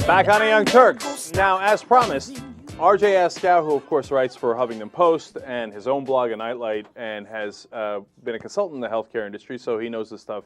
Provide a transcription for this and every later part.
Back on the Young Turks. Now, as promised, RJE Ascow, who of course writes for Huffington Post and his own blog, A Nightlight, and has been a consultant in the healthcare industry, so he knows this stuff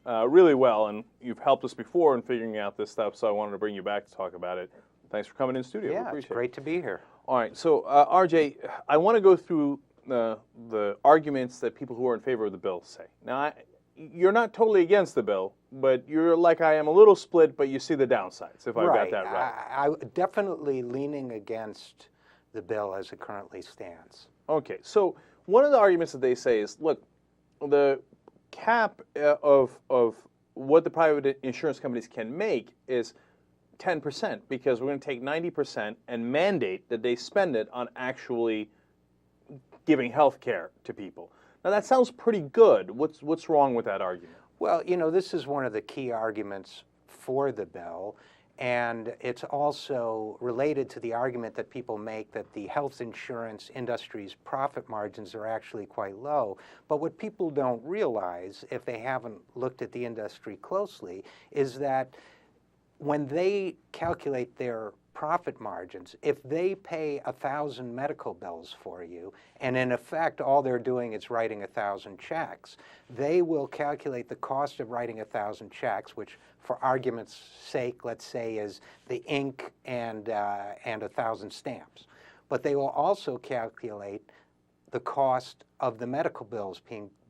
really well, and you've helped us before in figuring out this stuff, so I wanted to bring you back to talk about it. Thanks for coming in studio. Yeah, it's great to be here. All right, so RJ, I want to go through the arguments that people who are in favor of the bill say. Now, you're not totally against the bill, but you're like I am, a little split, but you see the downsides, if I've got that right. I'm definitely leaning against the bill as it currently stands. Okay, so one of the arguments that they say is, look, the cap of what the private insurance companies can make is 10%, because we're going to take 90% and mandate that they spend it on actually giving health care to people. Now, that sounds pretty good. What's wrong with that argument? Well, you know, this is one of the key arguments for the bill, and it's also related to the argument that people make that the health insurance industry's profit margins are actually quite low. But what people don't realize, if they haven't looked at the industry closely, is that when they calculate their profit margins, if they pay 1,000 medical bills for you, and in effect all they're doing is writing 1,000 checks, they will calculate the cost of writing 1,000 checks, which for argument's sake, let's say, is the ink and 1,000 stamps. But they will also calculate the cost of the medical bills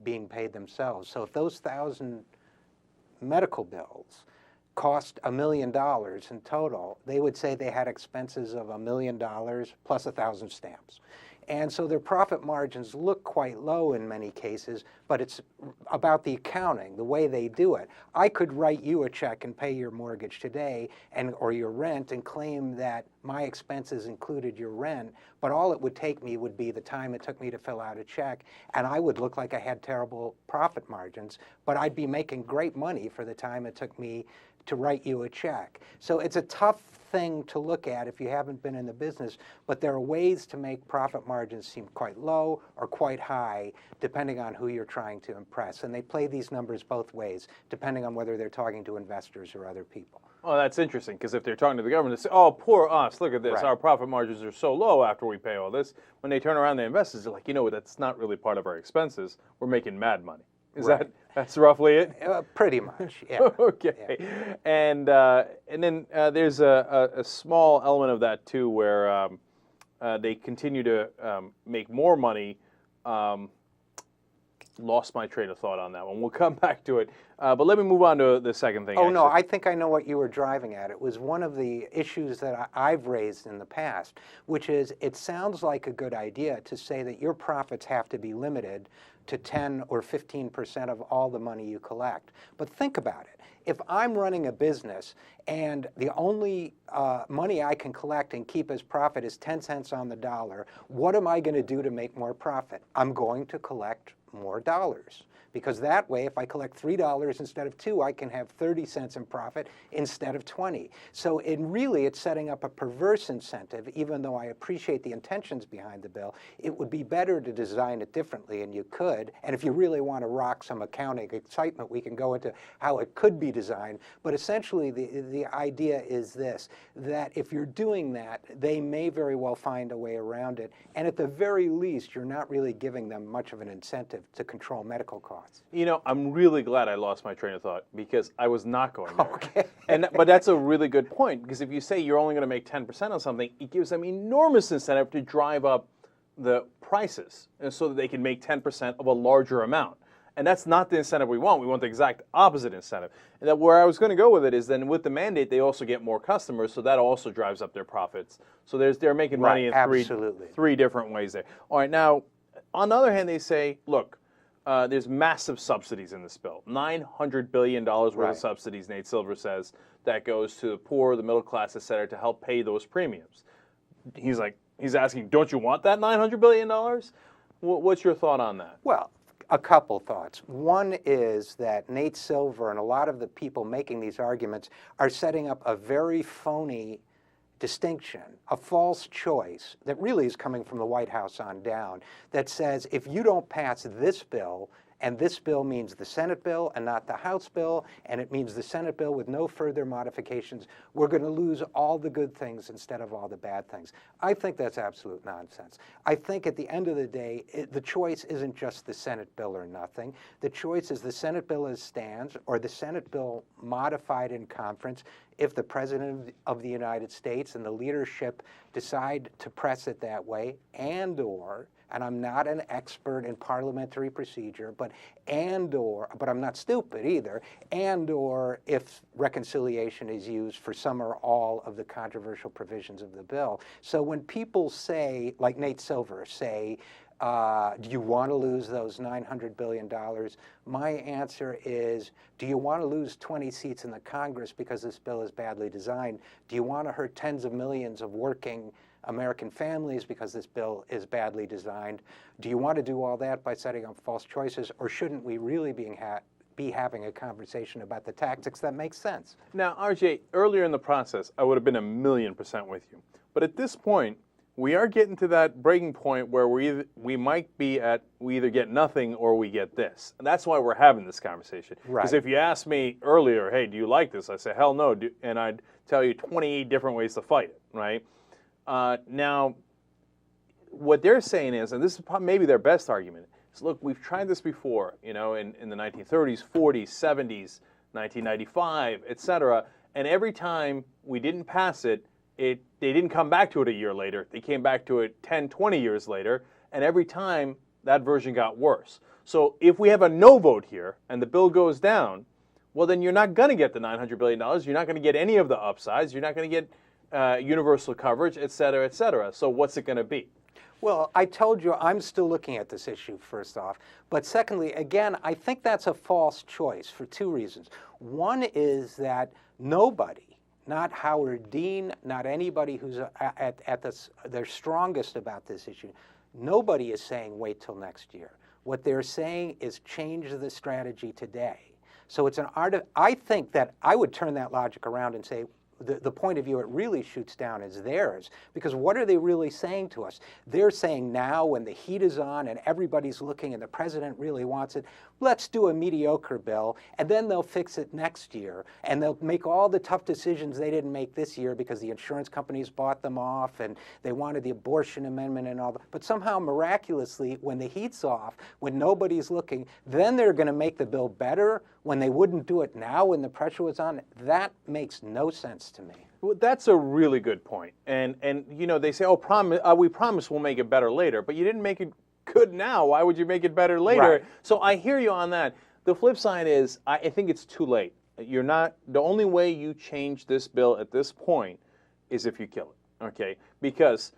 being paid themselves. So if those 1,000 medical bills cost $1 million in total, they would say they had expenses of $1 million plus 1,000 stamps. And so their profit margins look quite low in many cases, but it's about the accounting, the way they do it. I could write you a check and pay your mortgage today or your rent and claim that my expenses included your rent, but all it would take me would be the time it took me to fill out a check, and I would look like I had terrible profit margins, but I'd be making great money for the time it took me to write you a check. So it's a tough thing to look at if you haven't been in the business, but there are ways to make profit margins seem quite low or quite high, depending on who you're trying to impress. And they play these numbers both ways, depending on whether they're talking to investors or other people. Oh, that's interesting, because if they're talking to the government, they say, oh, poor us, look at this, Right. Our profit margins are so low after we pay all this. When they turn around to investors, they're like, you know what, that's not really part of our expenses. We're making mad money. Is Right. that's roughly it? Pretty much, yeah. Okay. Yeah. And then there's a small element of that, too, where they continue to make more money. Lost my train of thought on that one. We'll come back to it. But let me move on to the second thing. Oh, no, I think I know what you were driving at. It was one of the issues that I've raised in the past, which is it sounds like a good idea to say that your profits have to be limited to 10 or 15% of all the money you collect. But think about it. If I'm running a business and the only money I can collect and keep as profit is 10 cents on the dollar, what am I going to do to make more profit? I'm going to collect more dollars. Because that way, if I collect $3 instead of $2, I can have 30 cents in profit instead of 20. So it's setting up a perverse incentive, even though I appreciate the intentions behind the bill. It would be better to design it differently, and you could. And if you really want to rock some accounting excitement, we can go into how it could be designed. But essentially, the idea is this, that if you're doing that, they may very well find a way around it. And at the very least, you're not really giving them much of an incentive to control medical costs. You know, I'm really glad I lost my train of thought, because I was not going there. Okay. But that's a really good point, because if you say you're only going to make 10% on something, it gives them enormous incentive to drive up the prices, and so that they can make 10% of a larger amount. And that's not the incentive we want. We want the exact opposite incentive. And that where I was going to go with it is then with the mandate, they also get more customers, so that also drives up their profits. So they're making money in three different ways there. All right, now, on the other hand, they say, look, there's massive subsidies in this bill. $900 billion worth of subsidies, Nate Silver says, that goes to the poor, the middle class, et cetera, to help pay those premiums. He's asking, don't you want that $900 billion? What's your thought on that? Well, a couple thoughts. One is that Nate Silver and a lot of the people making these arguments are setting up a very phony distinction, a false choice that really is coming from the White House on down, that says if you don't pass this bill and this bill means the Senate bill and not the House bill, and it means the Senate bill with no further modifications. We're going to lose all the good things instead of all the bad things. I think that's absolute nonsense. I think at the end of the day, the choice isn't just the Senate bill or nothing. The choice is the Senate bill as stands or the Senate bill modified in conference if the President of the United States and the leadership decide to press it that way, and I'm not an expert in parliamentary procedure, but I'm not stupid either, and/or if reconciliation is used for some or all of the controversial provisions of the bill. So when people say, like Nate Silver, say, do you want to lose those $900 billion? My answer is, do you want to lose 20 seats in the Congress because this bill is badly designed? Do you want to hurt tens of millions of working American families because this bill is badly designed? Do you want to do all that by setting up false choices, or shouldn't we really be having a conversation about the tactics that make sense? Now, RJ, earlier in the process, I would have been 1,000,000% with you. But at this point, we are getting to that breaking point where we might be at, we either get nothing or we get this. And that's why we're having this conversation. Right. Because if you asked me earlier, hey, do you like this? I say, hell no. And I'd tell you 28 different ways to fight it, right? Now, what they're saying is, and this is probably maybe their best argument, is look, we've tried this before, you know, in the 1930s, 40s, 70s, 1995, et cetera, and every time we didn't pass it, they didn't come back to it a year later. They came back to it 10, 20 years later, and every time that version got worse. So if we have a no vote here and the bill goes down, well, then you're not going to get the $900 billion. You're not going to get any of the upsides. You're not going to get universal coverage, et cetera, et cetera. So what's it going to be? Well, I told you I'm still looking at this issue, first off. But secondly, again, I think that's a false choice for two reasons. One is that nobody, not Howard Dean, not anybody who's they're strongest about this issue, nobody is saying wait till next year. What they're saying is change the strategy today. So it's an art of, I think that I would turn that logic around and say, the point of view it really shoots down is theirs, because what are they really saying to us? They're saying now when the heat is on and everybody's looking and the president really wants it, let's do a mediocre bill, and then they'll fix it next year, and they'll make all the tough decisions they didn't make this year because the insurance companies bought them off and they wanted the abortion amendment and all that. But somehow miraculously, when the heat's off, when nobody's looking, then they're going to make the bill better when they wouldn't do it now when the pressure was on. That makes no sense to me. Well, that's a really good point. And you know, they say, oh, we promise we'll make it better later, but you didn't make it good now. Why would you make it better later? Right. So I hear you on that. The flip side is, I think it's too late. You're not, the only way you change this bill at this point is if you kill it, okay? Because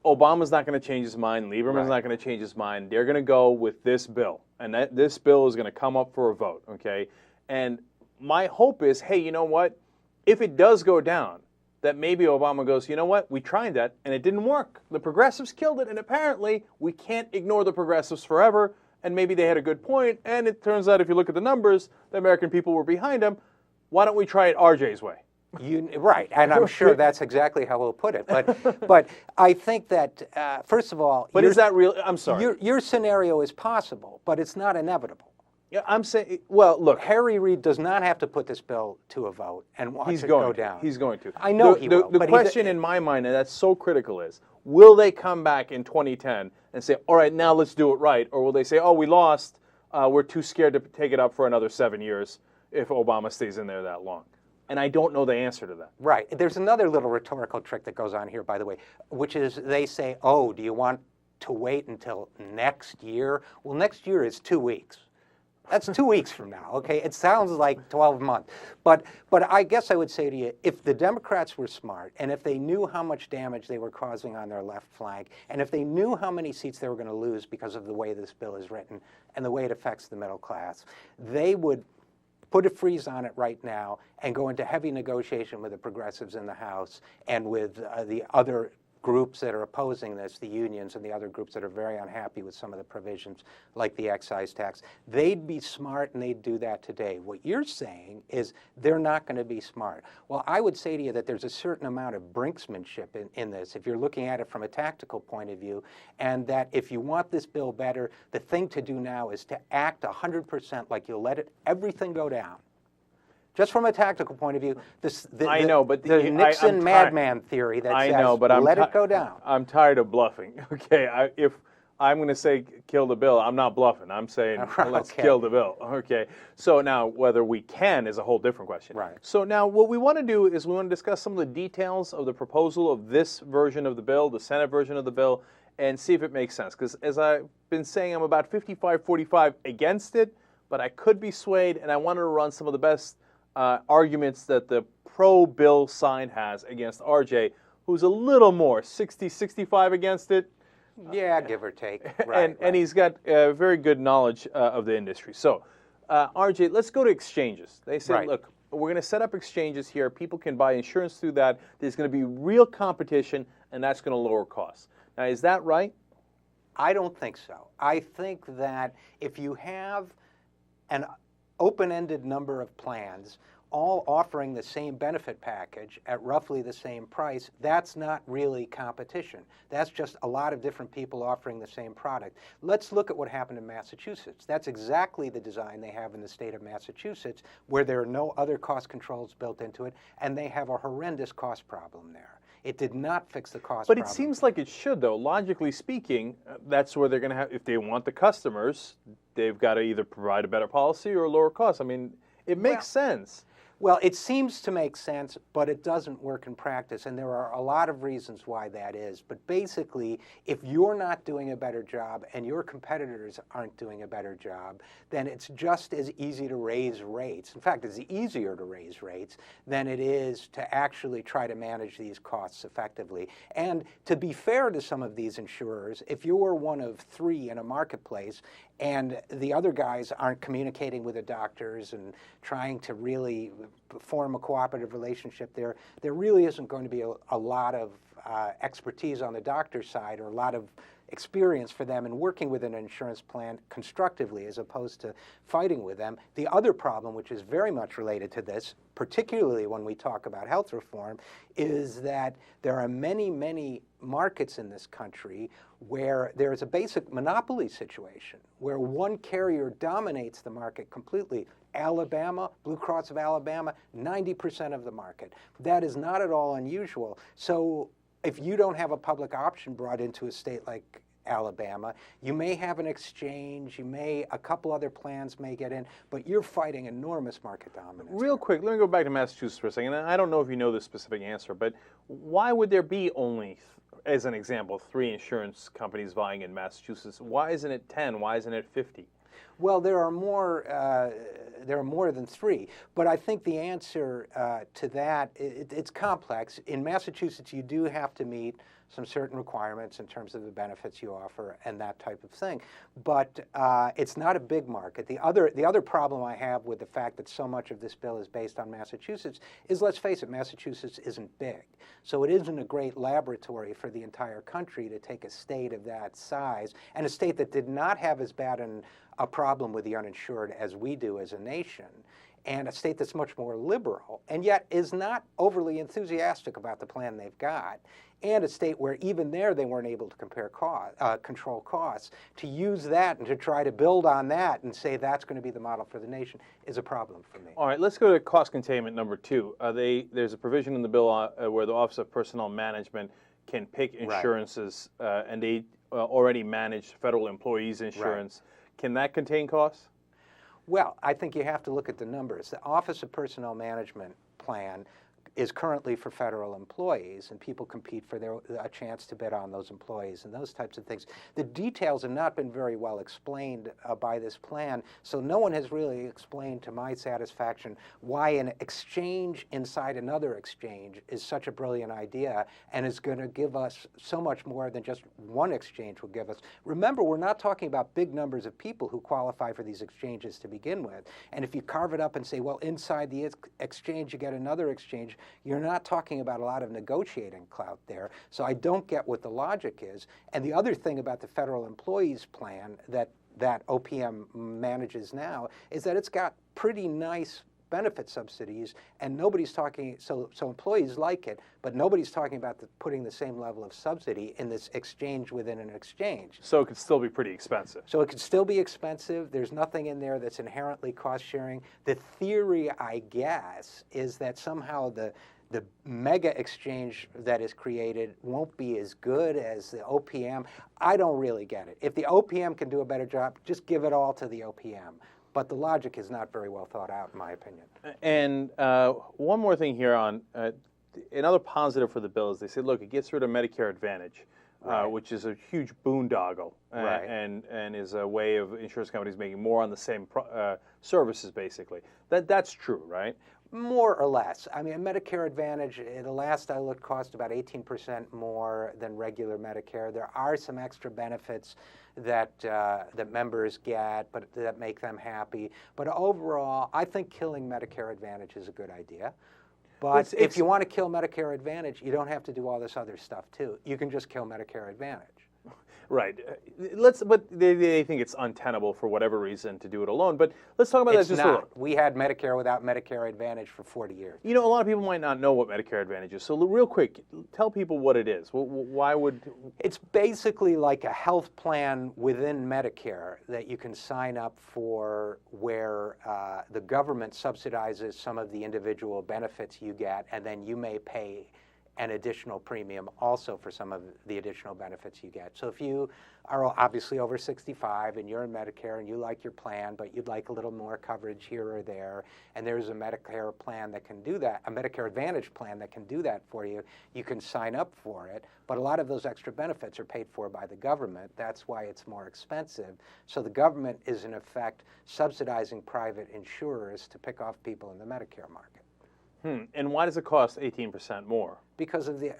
Obama's not going to change his mind. Lieberman's not going to change his mind. They're going to go with this bill, and this bill is going to come up for a vote, okay? And my hope is, hey, you know what? If it does go down, that maybe Obama goes, you know what? We tried that, and it didn't work. The progressives killed it, and apparently we can't ignore the progressives forever, and maybe they had a good point, and it turns out if you look at the numbers, the American people were behind them. Why don't we try it RJ's way? Right, and I'm sure that's exactly how we'll put it. But I think that, first of all... But is that real? I'm sorry. Your scenario is possible, but it's not inevitable. Yeah, I'm saying, well, look. Harry Reid does not have to put this bill to a vote and watch it go down. He's going to. I know he will. The question in my mind, and that's so critical, is will they come back in 2010 and say, all right, now let's do it right? Or will they say, oh, we lost. We're too scared to take it up for another 7 years if Obama stays in there that long? And I don't know the answer to that. Right. There's another little rhetorical trick that goes on here, by the way, which is they say, oh, do you want to wait until next year? Well, next year is 2 weeks. That's 2 weeks from now, okay? It sounds like 12 months. But I guess I would say to you, if the Democrats were smart, and if they knew how much damage they were causing on their left flank, and if they knew how many seats they were going to lose because of the way this bill is written and the way it affects the middle class, they would put a freeze on it right now and go into heavy negotiation with the progressives in the House and with the other groups that are opposing this, the unions and the other groups that are very unhappy with some of the provisions, like the excise tax, they'd be smart and they'd do that today. What you're saying is they're not going to be smart. Well, I would say to you that there's a certain amount of brinksmanship in this, if you're looking at it from a tactical point of view, and that if you want this bill better, the thing to do now is to act 100% like you'll let everything go down. Just from a tactical point of view, I know, but the Nixon madman theory that says, let it go down. I'm tired of bluffing. Okay, if I'm going to say kill the bill, I'm not bluffing. I'm saying let's kill the bill. Okay, so now whether we can is a whole different question. Right. So now what we want to do is we want to discuss some of the details of the proposal of this version of the bill, the Senate version of the bill, and see if it makes sense. Because as I've been saying, I'm about 55-45 against it, but I could be swayed, and I wanted to run some of the best arguments that the pro-bill side has against RJ, who's a little more, 60-65 against it. Yeah, give or take. And he's got very good knowledge of the industry. So, RJ, let's go to exchanges. They said, look, we're going to set up exchanges here. People can buy insurance through that. There's going to be real competition, and that's going to lower costs. Now, is that right? I don't think so. I think that if you have an open-ended number of plans all offering the same benefit package at roughly the same price, that's not really competition. That's just a lot of different people offering the same product. Let's look at what happened in Massachusetts. That's exactly the design they have in the state of Massachusetts, where there are no other cost controls built into it, and they have a horrendous cost problem there. It did not fix the cost problem. But it seems like it should, though. Logically speaking, that's where they're going to have, if they want the customers, they've got to either provide a better policy or lower costs. I mean, it makes sense. Well, it seems to make sense, but it doesn't work in practice, and there are a lot of reasons why that is. But basically, if you're not doing a better job and your competitors aren't doing a better job, then it's just as easy to raise rates. In fact, it's easier to raise rates than it is to actually try to manage these costs effectively. And to be fair to some of these insurers, if you're one of three in a marketplace and the other guys aren't communicating with the doctors and trying to really form a cooperative relationship, there really isn't going to be a lot of expertise on the doctor's side, or a lot of experience for them in working with an insurance plan constructively as opposed to fighting with them. The other problem, which is very much related to this, particularly when we talk about health reform, is that there are many, many markets in this country where there is a basic monopoly situation, where one carrier dominates the market completely. Alabama, Blue Cross of Alabama, 90% of the market. That is not at all unusual. So if you don't have a public option brought into a state like Alabama, you may have an exchange, a couple other plans may get in, but you're fighting enormous market dominance. Real quick, let me go back to Massachusetts for a second. I don't know if you know the specific answer, but why would there be only, as an example, 3 insurance companies vying in Massachusetts? Why isn't it 10? Why isn't it 50? Well, there are more than 3, but I think the answer to that, it's complex. In Massachusetts, you do have to meet some certain requirements in terms of the benefits you offer and that type of thing. But it's not a big market. The other problem I have with the fact that so much of this bill is based on Massachusetts is, let's face it, Massachusetts isn't big. So it isn't a great laboratory for the entire country to take a state of that size, and a state that did not have as bad a problem with the uninsured as we do as a nation, and a state that's much more liberal, and yet is not overly enthusiastic about the plan they've got, and a state where even there they weren't able to control costs. To use that and to try to build on that and say that's going to be the model for the nation is a problem for me. All right, let's go to cost containment number 2. There's a provision in the bill where the Office of Personnel Management can pick insurances, and they already manage federal employees' insurance. Right. Can that contain costs? Well, I think you have to look at the numbers. The Office of Personnel Management plan is currently for federal employees, and people compete for a chance to bid on those employees and those types of things. The details have not been very well explained by this plan, so no one has really explained to my satisfaction why an exchange inside another exchange is such a brilliant idea and is going to give us so much more than just one exchange will give us. Remember, we're not talking about big numbers of people who qualify for these exchanges to begin with, and if you carve it up and say, well, inside the exchange you get another exchange, You're not talking about a lot of negotiating clout there. So I don't get what the logic is. And the other thing about the federal employees plan that OPM manages now is that it's got pretty nice benefit subsidies, and nobody's talking, so employees like it, but nobody's talking about putting the same level of subsidy in this exchange within an exchange. So it could still be pretty expensive. So it could still be expensive. There's nothing in there that's inherently cost sharing. The theory, I guess, is that somehow the mega exchange that is created won't be as good as the OPM. I don't really get it. If the OPM can do a better job, just give it all to the OPM. But the logic is not very well thought out, in my opinion. And one more thing here on another positive for the bill is they say, look, it gets rid of Medicare Advantage, Right. which is a huge boondoggle, Right. and is a way of insurance companies making more on the same services, basically. That's true, right? More or less. I mean, Medicare Advantage, the last I looked, cost about 18% more than regular Medicare. There are some extra benefits that members get, but that make them happy. But overall, I think killing Medicare Advantage is a good idea. But if you want to kill Medicare Advantage, you don't have to do all this other stuff too. You can just kill Medicare Advantage. Right. But they think it's untenable for whatever reason to do it alone. But let's talk about that just a little. We had Medicare without Medicare Advantage for 40 years. You know, a lot of people might not know what Medicare Advantage is. So real quick, tell people what it is. Why would... It's basically like a health plan within Medicare that you can sign up for, where the government subsidizes some of the individual benefits you get, and then you may pay an additional premium also for some of the additional benefits you get. So if you are obviously over 65 and you're in Medicare and you like your plan, but you'd like a little more coverage here or there, and there's a Medicare plan that can do that, a Medicare Advantage plan that can do that for you, you can sign up for it. But a lot of those extra benefits are paid for by the government. That's why it's more expensive. So the government is in effect subsidizing private insurers to pick off people in the Medicare market. And why does it cost 18% more?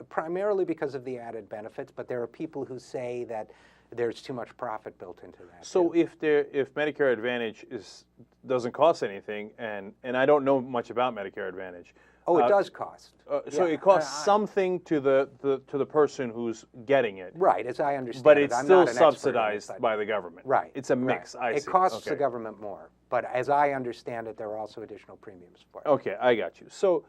Primarily because of the added benefits, but there are people who say that there's too much profit built into that. So if Medicare Advantage doesn't cost anything, and I don't know much about Medicare Advantage. Oh, it does cost. So it costs something to the person who's getting it. Right, as I understand it. But it's I'm still not an expert in it, subsidized but- by the government. Right. It's a mix. Right. I see. It costs the Okay. government more, but as I understand it, there are also additional premiums for it. Okay, I got you. So,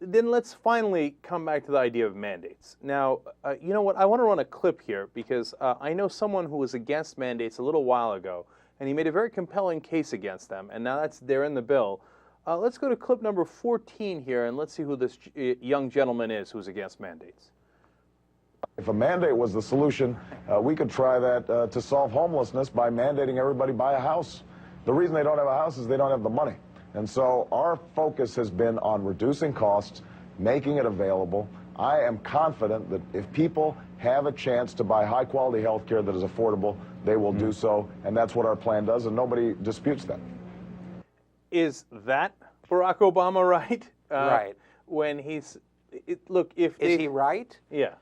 then let's finally come back to the idea of mandates. Now, you know what? I want to run a clip here because I know someone who was against mandates a little while ago, and he made a very compelling case against them, and now they're in the bill. Let's go to clip number 14 here, and let's see who this young gentleman is who's against mandates. If a mandate was the solution, we could try that to solve homelessness by mandating everybody buy a house. The reason they don't have a house is they don't have the money. And so our focus has been on reducing costs, making it available. I am confident that if people have a chance to buy high-quality health care that is affordable, they will do so, and that's what our plan does, and nobody disputes that. Is that Barack Obama right? Right. When he's... look, if Is he right? Yeah.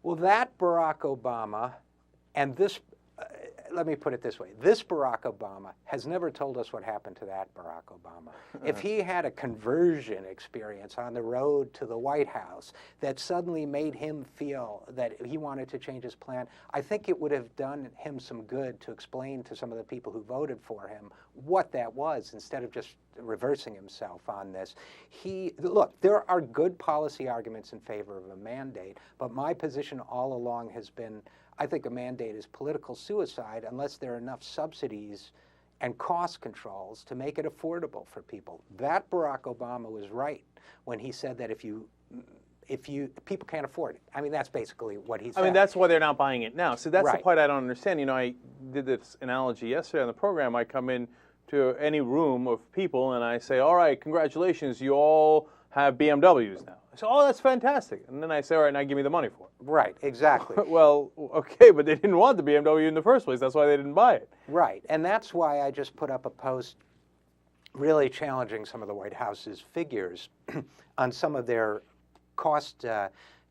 Well, that Barack Obama, and this, let me put it this way, this Barack Obama has never told us what happened to that Barack Obama. If he had a conversion experience on the road to the White House that suddenly made him feel that he wanted to change his plan, I think it would have done him some good to explain to some of the people who voted for him what that was, instead of just reversing himself on this. Look, there are good policy arguments in favor of a mandate, but my position all along has been, I think a mandate is political suicide unless there are enough subsidies and cost controls to make it affordable for people. That Barack Obama was right when he said that if people can't afford it. I mean, that's basically what he said. I mean, that's why they're not buying it now. So that's the Right. part I don't understand. I did this analogy yesterday on the program. I come in to any room of people and I say, all right, congratulations, you all have BMWs now. I say, oh, that's fantastic. And then I say, all right, now give me the money for it. Right, exactly. Well, okay, but they didn't want the BMW in the first place. That's why they didn't buy it. Right, and that's why I just put up a post really challenging some of the White House's figures on some of their cost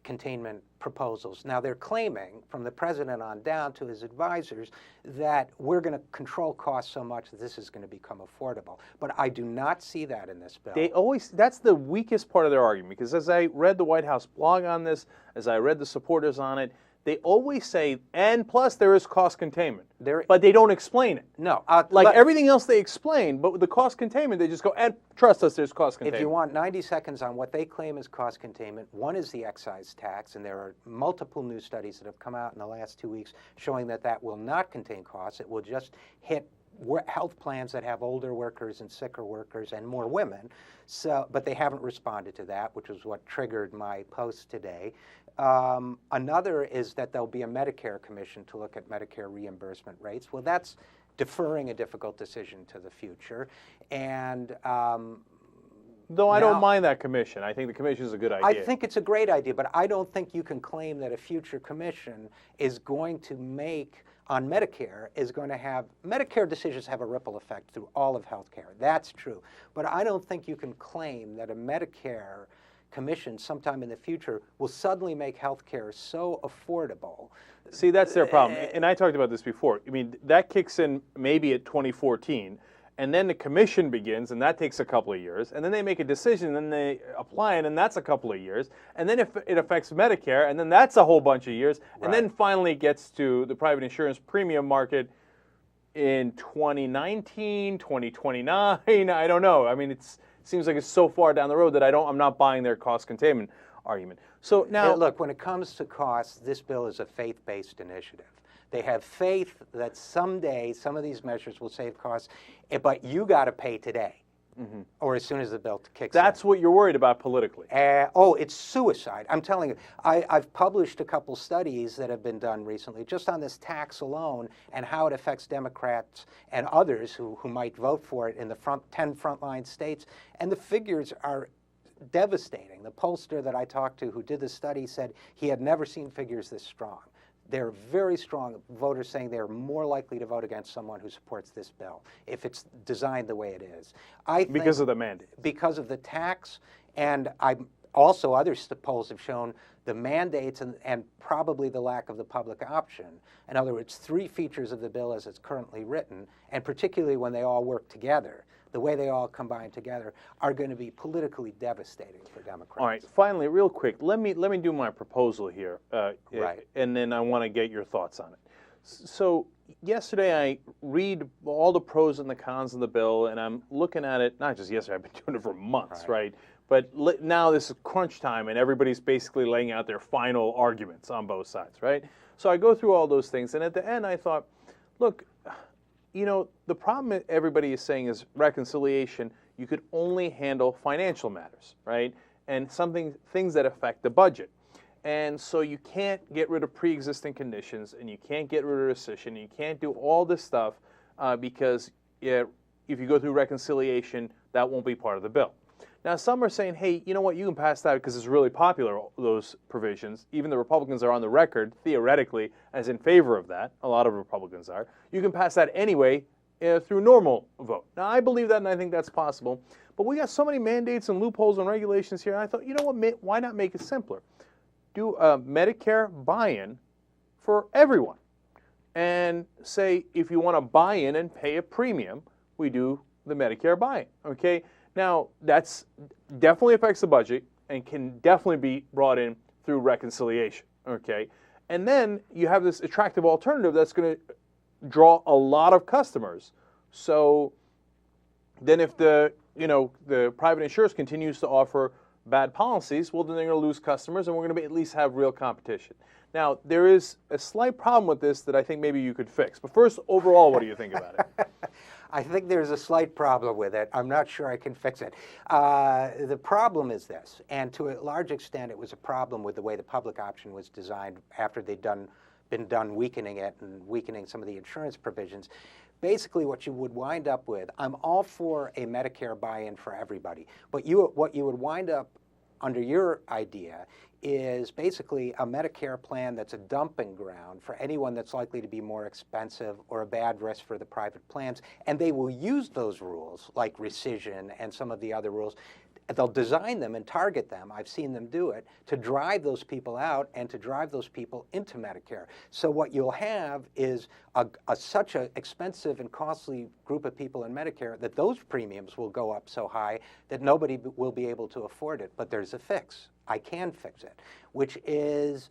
containment proposals. Now, they're claiming, from the president on down to his advisors, that we're going to control costs so much that this is going to become affordable. But I do not see that in this bill. That's the weakest part of their argument, because as I read the White House blog on this, as I read the supporters on it, they always say, and plus there is cost containment, but they don't explain it. No. Everything else they explain, but with the cost containment, they just go, and trust us, there's cost containment. If you want 90 seconds on what they claim is cost containment, one is the excise tax, and there are multiple new studies that have come out in the last 2 weeks showing that that will not contain costs. It will just hit health plans that have older workers and sicker workers and more women. But they haven't responded to that, which is what triggered my post today. Another is that there'll be a Medicare commission to look at Medicare reimbursement rates. Well, that's deferring a difficult decision to the future. And though I don't mind that commission. I think the commission is a good idea. I think it's a great idea, but I don't think you can claim that a future commission is going to make on Medicare is going to have, Medicare decisions have a ripple effect through all of healthcare. That's true. But I don't think you can claim that a Medicare commission sometime in the future will suddenly make healthcare so affordable. See, that's their problem. And I talked about this before. I mean, that kicks in maybe at 2014. And then the commission begins, and that takes a couple of years. And then they make a decision, and then they apply it, and that's a couple of years. And then if it affects Medicare, and then that's a whole bunch of years. Right. And then finally it gets to the private insurance premium market in 2019, 2029. I don't know. I mean, it seems like it's so far down the road that I'm not buying their cost containment argument. So now, look, when it comes to costs, this bill is a faith-based initiative. They have faith that someday some of these measures will save costs, but you got to pay today, or as soon as the bill kicks in. That's what you're worried about politically. It's suicide. I'm telling you. I've published a couple studies that have been done recently just on this tax alone and how it affects Democrats and others who might vote for it in the 10 frontline states, and the figures are devastating. The pollster that I talked to who did the study said he had never seen figures this strong. They're very strong voters saying they're more likely to vote against someone who supports this bill if it's designed the way it is. I think because of the mandate. Because of the tax, and also other polls have shown the mandates and probably the lack of the public option. In other words, 3 features of the bill as it's currently written, and particularly when they all work together, the way they all combine together, are going to be politically devastating for Democrats. All right, finally, real quick, let me do my proposal here, right. And then I want to get your thoughts on it. So yesterday I read all the pros and the cons of the bill, and I'm looking at it, not just yesterday, I've been doing it for months, right? But now this is crunch time, and everybody's basically laying out their final arguments on both sides, right? So I go through all those things, and at the end I thought, look, you know, the problem everybody is saying is reconciliation. You could only handle financial matters, right? And things that affect the budget. And so you can't get rid of pre-existing conditions, and you can't get rid of rescission, and you can't do all this stuff because if you go through reconciliation, that won't be part of the bill. Now, some are saying, hey, you know what, you can pass that because it's really popular, those provisions. Even the Republicans are on the record, theoretically, as in favor of that. A lot of Republicans are. You can pass that anyway through normal vote. Now, I believe that, and I think that's possible. But we got so many mandates and loopholes and regulations here, and I thought, you know what, why not make it simpler? Do a Medicare buy-in for everyone. And say, if you want to buy in and pay a premium, we do the Medicare buy-in, okay? Now, that's definitely affects the budget and can definitely be brought in through reconciliation, okay? And then you have this attractive alternative that's going to draw a lot of customers. So then if the private insurers continues to offer bad policies, well, then they're going to lose customers, and we're going to at least have real competition. Now, there is a slight problem with this that I think maybe you could fix. But first, overall, what do you think about it? I think there's a slight problem with it. I'm not sure I can fix it. The problem is this, and to a large extent, it was a problem with the way the public option was designed after they'd been done weakening it and weakening some of the insurance provisions. Basically, what you would wind up with, I'm all for a Medicare buy-in for everybody, but what you would wind up under your idea is basically a Medicare plan that's a dumping ground for anyone that's likely to be more expensive or a bad risk for the private plans, and they will use those rules, like rescission and some of the other rules, they'll design them and target them, I've seen them do it, to drive those people out and to drive those people into Medicare. So what you'll have is such an expensive and costly group of people in Medicare that those premiums will go up so high that nobody will be able to afford it. But there's a fix. I can fix it, which is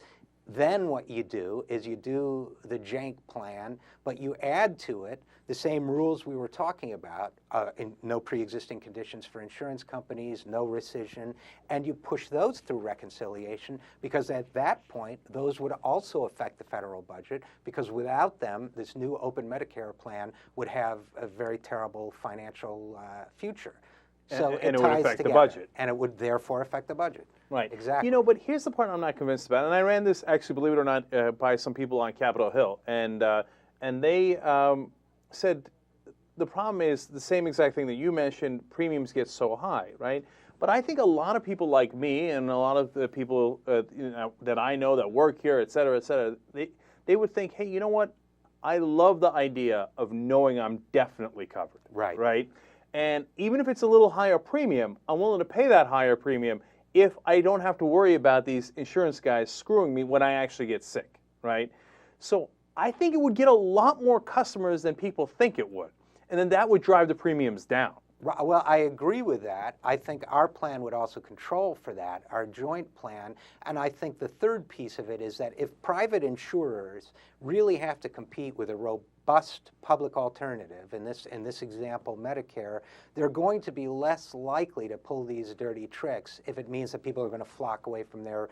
then what you do is you do the jank plan, but you add to it the same rules we were talking about, no pre-existing conditions for insurance companies, no rescission, and you push those through reconciliation, because at that point, those would also affect the federal budget, because without them, this new open Medicare plan would have a very terrible financial future. So and it it would ties affect together, the budget. and it would therefore affect the budget. Right. Exactly. You know, but here's the part I'm not convinced about, and I ran this, actually, believe it or not, by some people on Capitol Hill, and they said the problem is the same exact thing that you mentioned, premiums get so high, right? But I think a lot of people like me and a lot of the people that I know that work here, et cetera, they would think, hey, you know what? I love the idea of knowing I'm definitely covered. Right. Right? And even if it's a little higher premium, I'm willing to pay that higher premium if I don't have to worry about these insurance guys screwing me when I actually get sick, right? So I think it would get a lot more customers than people think it would. And then that would drive the premiums down. Well, I agree with that. I think our plan would also control for that, our joint plan. And I think the third piece of it is that if private insurers really have to compete with a robust public alternative, in this example, Medicare, they're going to be less likely to pull these dirty tricks if it means that people are going to flock away from their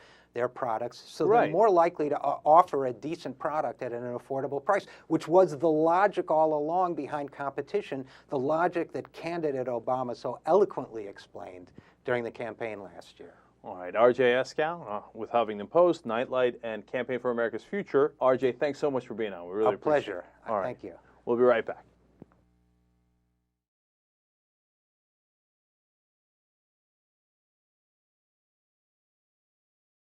products. So they're more likely to offer a decent product at an affordable price, which was the logic all along behind competition, the logic that candidate Obama so eloquently explained during the campaign last year. All right, RJ Eskow with Huffington Post, Nightlight, and Campaign for America's Future. RJ, thanks so much for being on. We really appreciate it. A pleasure. Thank you. We'll be right back.